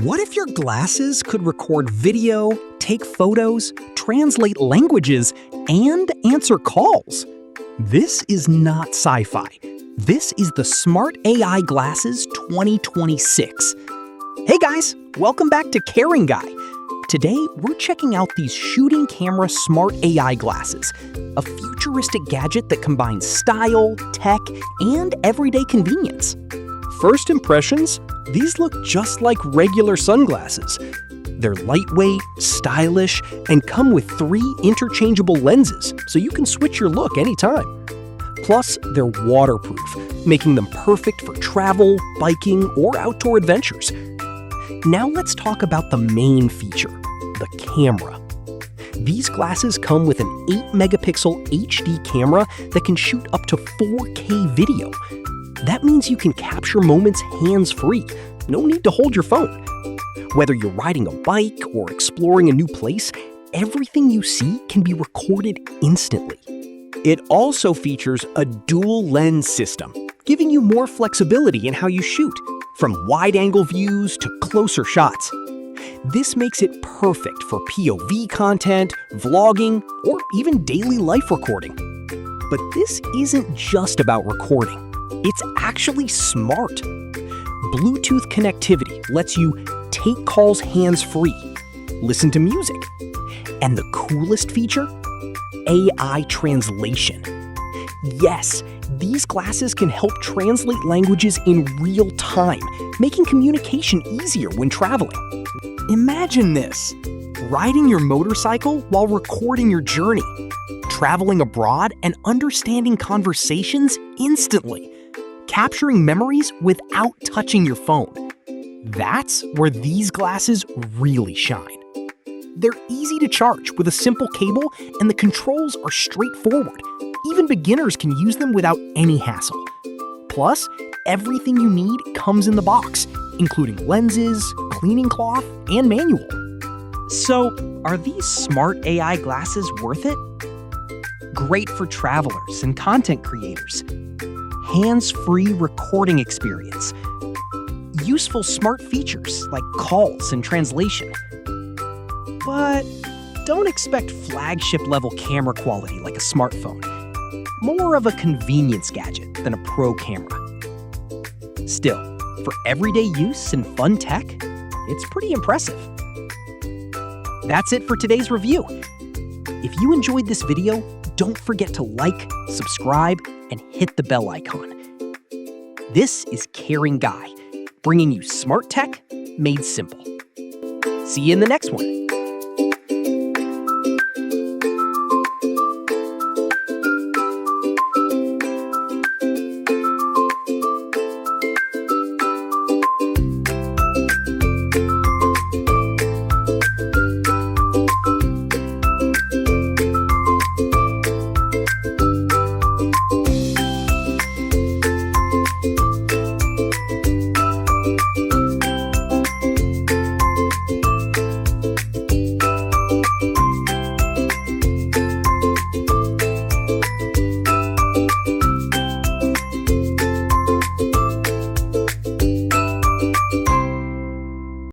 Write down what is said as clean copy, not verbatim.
What if your glasses could record video, take photos, translate languages, and answer calls? This is not sci-fi. This is the Smart AI Glasses 2026. Hey guys, welcome back to Caring Guy. Today, we're checking out these shooting camera smart AI glasses, a futuristic gadget that combines style, tech, and everyday convenience. First impressions? These look just like regular sunglasses. They're lightweight, stylish, and come with 3 interchangeable lenses, so you can switch your look anytime. Plus, they're waterproof, making them perfect for travel, biking, or outdoor adventures. Now let's talk about the main feature, the camera. These glasses come with an 8-megapixel HD camera that can shoot up to 4K video. That means you can capture moments hands-free. No need to hold your phone. Whether you're riding a bike or exploring a new place, everything you see can be recorded instantly. It also features a dual lens system, giving you more flexibility in how you shoot, from wide-angle views to closer shots. This makes it perfect for POV content, vlogging, or even daily life recording. But this isn't just about recording. It's actually smart. Bluetooth connectivity lets you take calls hands-free, listen to music, and the coolest feature? AI translation. Yes, these glasses can help translate languages in real time, making communication easier when traveling. Imagine this: riding your motorcycle while recording your journey, traveling abroad and understanding conversations instantly, capturing memories without touching your phone. That's where these glasses really shine. They're easy to charge with a simple cable, and the controls are straightforward. Even beginners can use them without any hassle. Plus, everything you need comes in the box, including lenses, cleaning cloth, and manual. So, are these smart AI glasses worth it? Great for travelers and content creators. Hands-free recording experience. Useful smart features like calls and translation. But don't expect flagship-level camera quality like a smartphone. More of a convenience gadget than a pro camera. Still, for everyday use and fun tech, it's pretty impressive. That's it for today's review. If you enjoyed this video, don't forget to like, subscribe, and hit the bell icon. This is Caring Guy, bringing you smart tech made simple. See you in the next one.